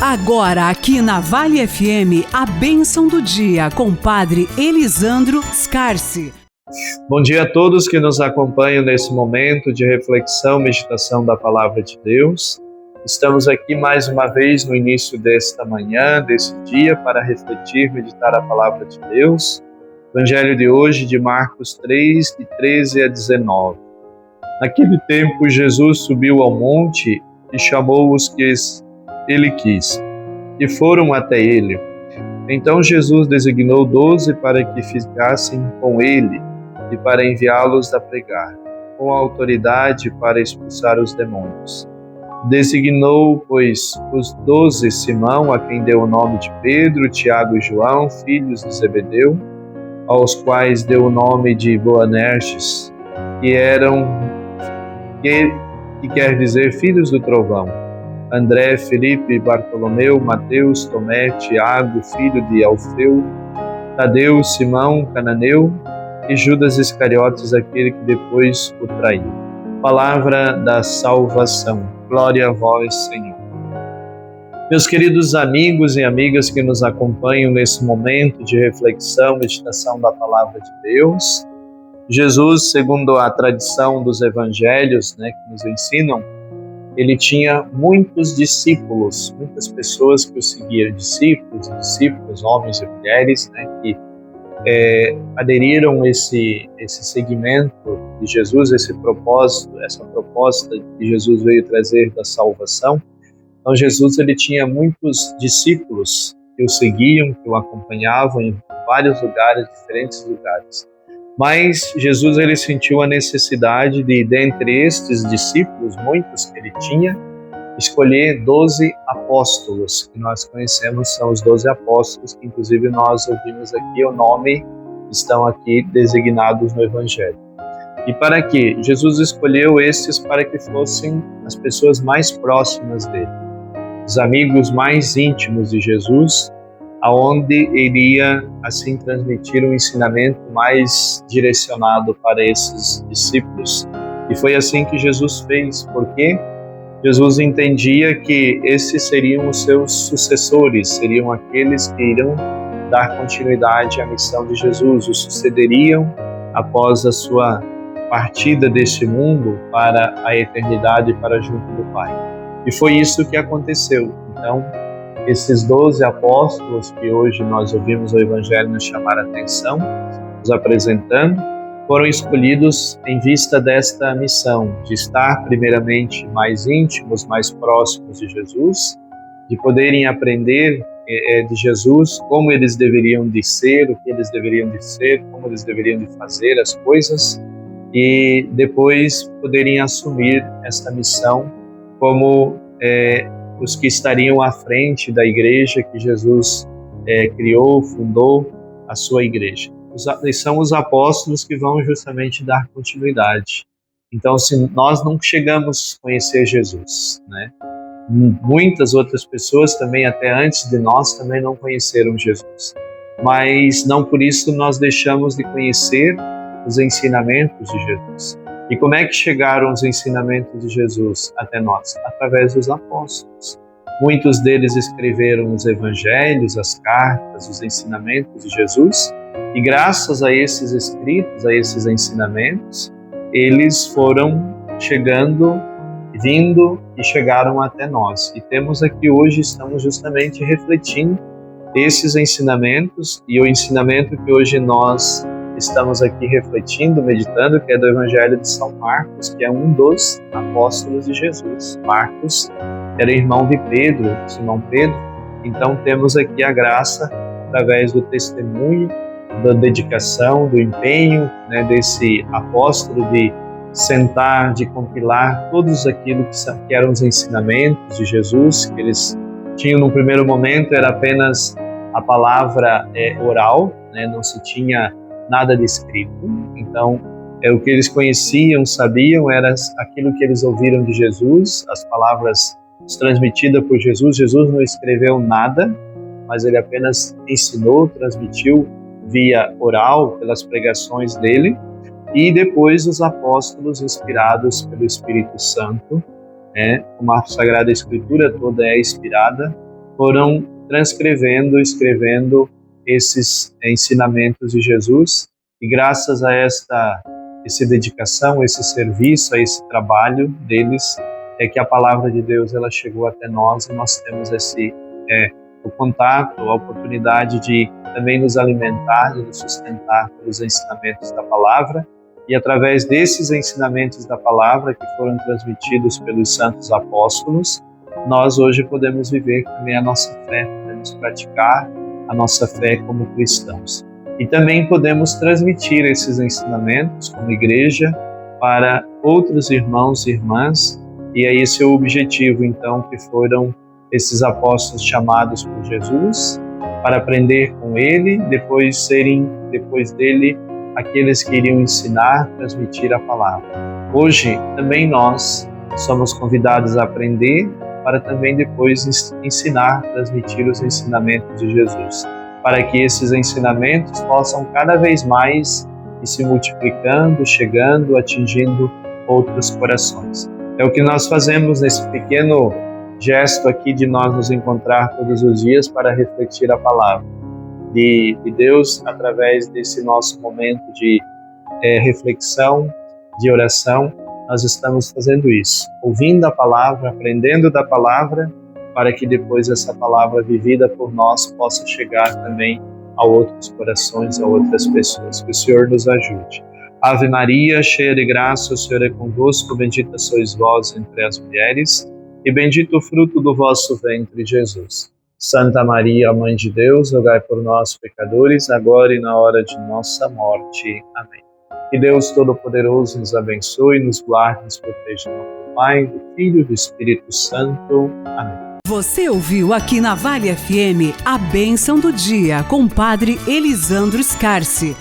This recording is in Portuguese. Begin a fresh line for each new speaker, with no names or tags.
Agora aqui na Vale FM, a bênção do dia com Padre Elisandro Scarsi.
Bom dia a todos que nos acompanham nesse momento de reflexão, meditação da Palavra de Deus. Estamos aqui mais uma vez no início desta manhã, desse dia, para refletir, meditar a Palavra de Deus. Evangelho de hoje, de Marcos 3, de 13 a 19. Naquele tempo, Jesus subiu ao monte e chamou os que ele quis, e foram até ele. Então Jesus designou 12 para que ficassem com ele e para enviá-los a pregar, com autoridade para expulsar os demônios. Designou, pois, os 12 Simão, a quem deu o nome de Pedro, Tiago e João, filhos de Zebedeu, aos quais deu o nome de Boanerges, que quer dizer filhos do trovão, André, Felipe, Bartolomeu, Mateus, Tomé, Tiago, filho de Alfeu, Tadeu, Simão, Cananeu e Judas Iscariotes, aquele que depois o traiu. Palavra da salvação. Glória a vós, Senhor. Meus queridos amigos e amigas que nos acompanham nesse momento de reflexão, meditação da Palavra de Deus, Jesus, segundo a tradição dos evangelhos, que nos ensinam, ele tinha muitos discípulos, muitas pessoas que o seguiam, discípulos, homens e mulheres, que aderiram esse segmento de Jesus, esse propósito, essa proposta que Jesus veio trazer da salvação. Então Jesus ele tinha muitos discípulos que o seguiam, que o acompanhavam em vários lugares, diferentes lugares. Mas Jesus ele sentiu a necessidade de, dentre estes discípulos, muitos que ele tinha, escolher 12 apóstolos, que nós conhecemos, são os 12 apóstolos, que inclusive nós ouvimos aqui o nome, estão aqui designados no Evangelho. E para quê? Jesus escolheu estes para que fossem as pessoas mais próximas dele, os amigos mais íntimos de Jesus, aonde ele ia assim transmitir um ensinamento mais direcionado para esses discípulos. E foi assim que Jesus fez, porque Jesus entendia que esses seriam os seus sucessores, seriam aqueles que iriam dar continuidade à missão de Jesus, o sucederiam após a sua partida deste mundo para a eternidade, para junto do Pai. E foi isso que aconteceu. Então, esses 12 apóstolos que hoje nós ouvimos o Evangelho nos chamar a atenção, nos apresentando, foram escolhidos em vista desta missão, de estar primeiramente mais íntimos, mais próximos de Jesus, de poderem aprender de Jesus como eles deveriam de ser, o que eles deveriam de ser, como eles deveriam de fazer as coisas, e depois poderem assumir esta missão como os que estariam à frente da igreja que Jesus criou, fundou a sua igreja. São os apóstolos que vão justamente dar continuidade. Então, se nós não chegamos a conhecer Jesus, muitas outras pessoas também, até antes de nós, também não conheceram Jesus. Mas não por isso nós deixamos de conhecer os ensinamentos de Jesus. E como é que chegaram os ensinamentos de Jesus até nós? Através dos apóstolos. Muitos deles escreveram os evangelhos, as cartas, os ensinamentos de Jesus, e graças a esses escritos, a esses ensinamentos, eles foram vindo e chegaram até nós. E temos aqui hoje, estamos justamente refletindo esses ensinamentos, e o ensinamento que hoje nós estamos aqui refletindo, meditando, que é do Evangelho de São Marcos, que é um dos apóstolos de Jesus. Marcos era irmão de Pedro, Simão Pedro. Então temos aqui a graça, através do testemunho, da dedicação, do empenho desse apóstolo, de sentar, de compilar todos aquilo que eram os ensinamentos de Jesus, que eles tinham no primeiro momento, era apenas a palavra oral, não se tinha nada de escrito. Então, o que eles conheciam, sabiam, era aquilo que eles ouviram de Jesus, as palavras transmitidas por Jesus. Jesus não escreveu nada, mas ele apenas ensinou, transmitiu via oral, pelas pregações dele, e depois os apóstolos, inspirados pelo Espírito Santo, como a Sagrada Escritura toda é inspirada, foram transcrevendo, escrevendo esses ensinamentos de Jesus, e graças a essa dedicação, esse serviço, a esse trabalho deles, é que a palavra de Deus ela chegou até nós, e nós temos o contato, a oportunidade de também nos alimentar, de nos sustentar pelos ensinamentos da palavra, e através desses ensinamentos da palavra que foram transmitidos pelos santos apóstolos, nós hoje podemos viver também a nossa fé, podemos praticar a nossa fé como cristãos. E também podemos transmitir esses ensinamentos como igreja para outros irmãos e irmãs, e é esse o objetivo então que foram esses apóstolos chamados por Jesus para aprender com ele, depois dele aqueles que iriam ensinar, transmitir a palavra. Hoje também nós somos convidados a aprender para também depois ensinar, transmitir os ensinamentos de Jesus, para que esses ensinamentos possam cada vez mais ir se multiplicando, chegando, atingindo outros corações. É o que nós fazemos nesse pequeno gesto aqui de nós nos encontrar todos os dias para refletir a palavra de Deus através desse nosso momento de reflexão, de oração. Nós estamos fazendo isso, ouvindo a palavra, aprendendo da palavra, para que depois essa palavra vivida por nós possa chegar também a outros corações, a outras pessoas. Que o Senhor nos ajude. Ave Maria, cheia de graça, o Senhor é convosco, bendita sois vós entre as mulheres, e bendito o fruto do vosso ventre, Jesus. Santa Maria, Mãe de Deus, rogai por nós, pecadores, agora e na hora de nossa morte. Amém. Que Deus Todo-Poderoso nos abençoe, nos guarde, nos proteja do Pai, do Filho e do Espírito Santo. Amém.
Você ouviu aqui na Vale FM a bênção do dia com o Padre Elisandro Scarsi.